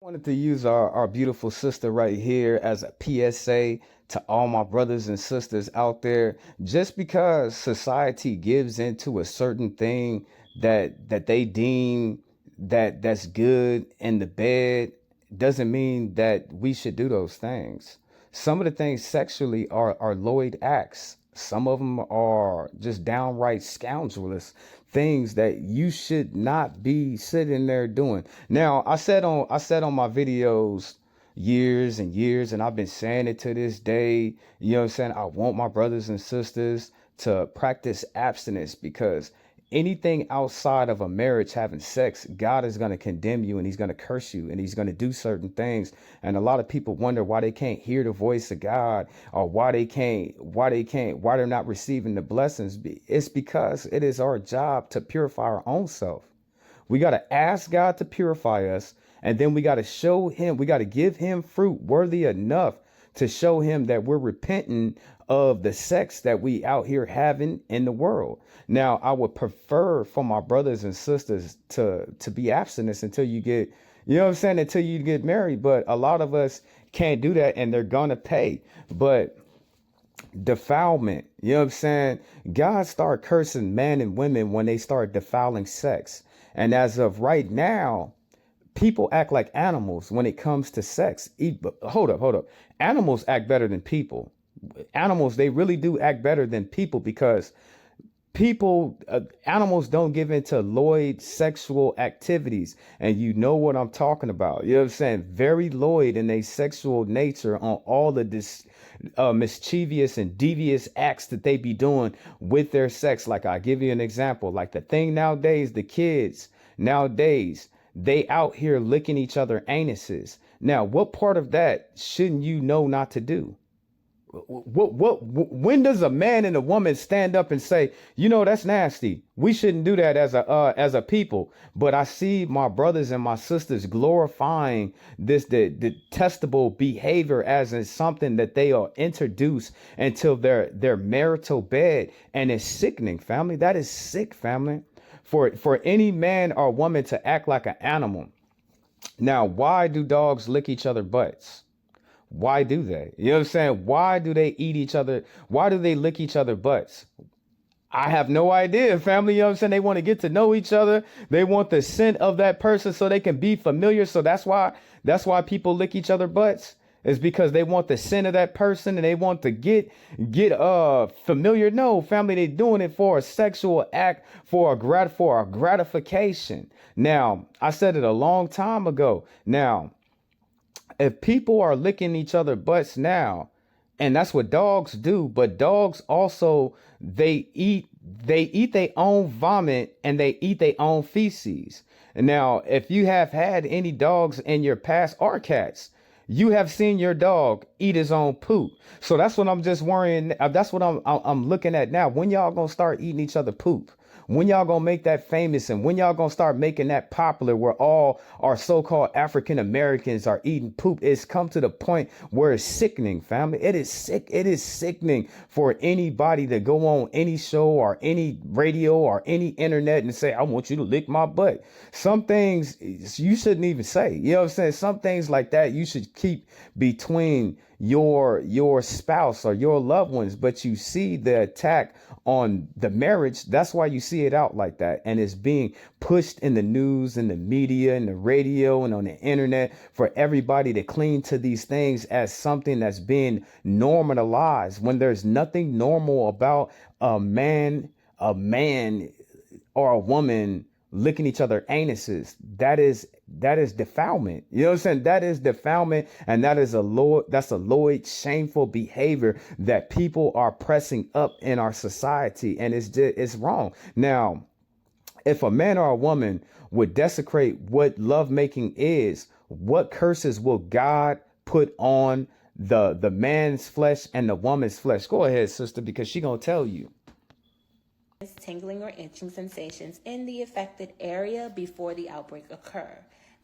Wanted to use our beautiful sister right here as a PSA to all my brothers and sisters out there. Just because society gives into a certain thing that they deem that's good in the bed doesn't mean that we should do those things. Some of the things sexually are Lloyd acts. Some of them are just downright scoundrelous things that you should not be sitting there doing. Now, I said on my videos years and years, and I've been saying it to this day. You know what I'm saying? I want my brothers and sisters to practice abstinence because anything outside of a marriage having sex, God is going to condemn you and he's going to curse you and he's going to do certain things. And a lot of people wonder why they can't hear the voice of God or why they're not receiving the blessings. It's because it is our job to purify our own self. We got to ask God to purify us, and then we got to show him, we got to give him fruit worthy enough to show him that we're repenting of the sex that we out here having in the world. Now, I would prefer for my brothers and sisters to be abstinent until you get, you know what I'm saying, until you get married. But a lot of us can't do that, and they're gonna pay. But defilement, you know what I'm saying? God started cursing men and women when they start defiling sex. And as of right now, people act like animals when it comes to sex. Hold up. Animals act better than people. Animals, they really do act better than people because animals don't give into Lloyd sexual activities. And you know what I'm talking about. You know what I'm saying? Very Lloyd in their sexual nature on all of this mischievous and devious acts that they be doing with their sex. Like I give you an example, like the thing nowadays, the kids nowadays, they out here licking each other anuses. Now, what part of that shouldn't you know not to do? When does a man and a woman stand up and say, you know, that's nasty, we shouldn't do that as a people? But I see my brothers and my sisters glorifying this the detestable behavior as in something that they are introduced into their marital bed, and it's sickening, family. That is sick, family. For any man or woman to act like an animal. Now, why do dogs lick each other butts? Why do they? You know what I'm saying? Why do they eat each other? Why do they lick each other butts? I have no idea, family. You know what I'm saying? They want to get to know each other. They want the scent of that person so they can be familiar. So that's why people lick each other butts. Is because they want the scent of that person and they want to get familiar. No, family, they doing it for a sexual act, for a gratification. Now, I said it a long time ago. Now, if people are licking each other butts now, and that's what dogs do, but dogs also they eat their own vomit and they eat their own feces. And now, if you have had any dogs in your past or cats, you have seen your dog eat his own poop. So that's what I'm just worrying. That's what I'm looking at now. When y'all gonna start eating each other poop? When y'all gonna make that famous, and when y'all gonna start making that popular where all our so-called African Americans are eating poop? It's come to the point where it's sickening, family. It is sick. It is sickening for anybody to go on any show or any radio or any internet and say, I want you to lick my butt. Some things you shouldn't even say. You know what I'm saying? Some things like that you should keep between your spouse or your loved ones. But you see the attack on the marriage. That's why you see it out like that, and it's being pushed in the news and the media and the radio and on the internet for everybody to cling to these things as something that's being normalized, when there's nothing normal about a man or a woman licking each other anuses. That is defilement. You know what I'm saying? That is defilement, and that's a Lloyd shameful behavior that people are pressing up in our society, and it's wrong. Now, if a man or a woman would desecrate what lovemaking is, what curses will God put on the man's flesh and the woman's flesh? Go ahead, sister, because she gonna tell you. Tingling or itching sensations in the affected area before the outbreak occur.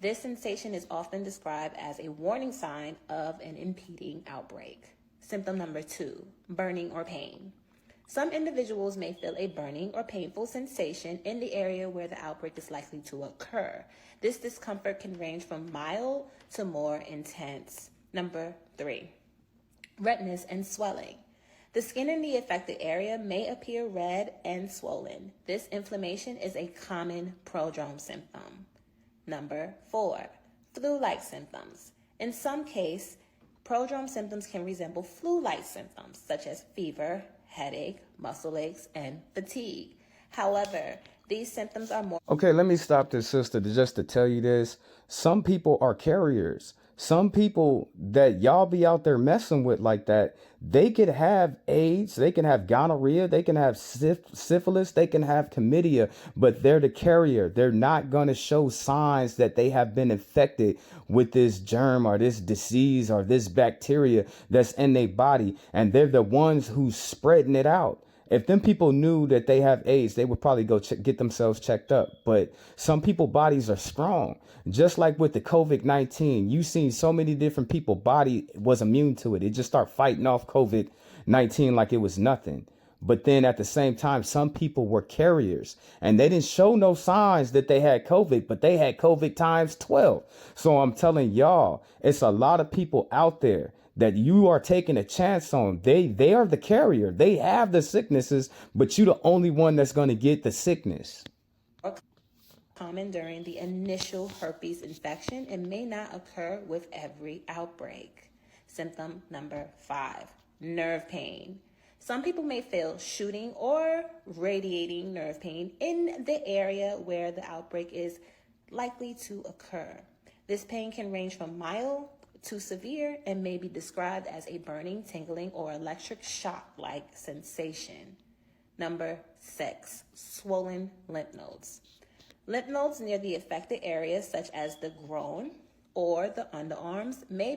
This sensation is often described as a warning sign of an impending outbreak. Symptom number 2, burning or pain. Some individuals may feel a burning or painful sensation in the area where the outbreak is likely to occur. This discomfort can range from mild to more intense. Number 3, redness and swelling. The skin in the affected area may appear red and swollen. This inflammation is a common prodrome symptom. Number 4, flu-like symptoms. In some cases, prodrome symptoms can resemble flu-like symptoms, such as fever, headache, muscle aches, and fatigue. However, these symptoms are more... Okay, let me stop this, sister, just to tell you this. Some people are carriers. Some people that y'all be out there messing with like that, they could have AIDS, they can have gonorrhea, they can have syphilis, they can have chlamydia, but they're the carrier. They're not going to show signs that they have been infected with this germ or this disease or this bacteria that's in their body, and they're the ones who's spreading it out. If them people knew that they have AIDS, they would probably go get themselves checked up. But some people bodies are strong. Just like with the COVID-19, you seen so many different people body was immune to it. It just start fighting off COVID-19 like it was nothing. But then at the same time, some people were carriers and they didn't show no signs that they had COVID, but they had COVID times 12. So I'm telling y'all, it's a lot of people out there that you are taking a chance on. They are the carrier. They have the sicknesses, but you the only one that's going to get the sickness. Common during the initial herpes infection and may not occur with every outbreak. Symptom number 5, nerve pain. Some people may feel shooting or radiating nerve pain in the area where the outbreak is likely to occur. This pain can range from mild to severe and may be described as a burning, tingling, or electric shock-like sensation. Number 6, swollen lymph nodes. Lymph nodes near the affected areas, such as the groin or the underarms, may be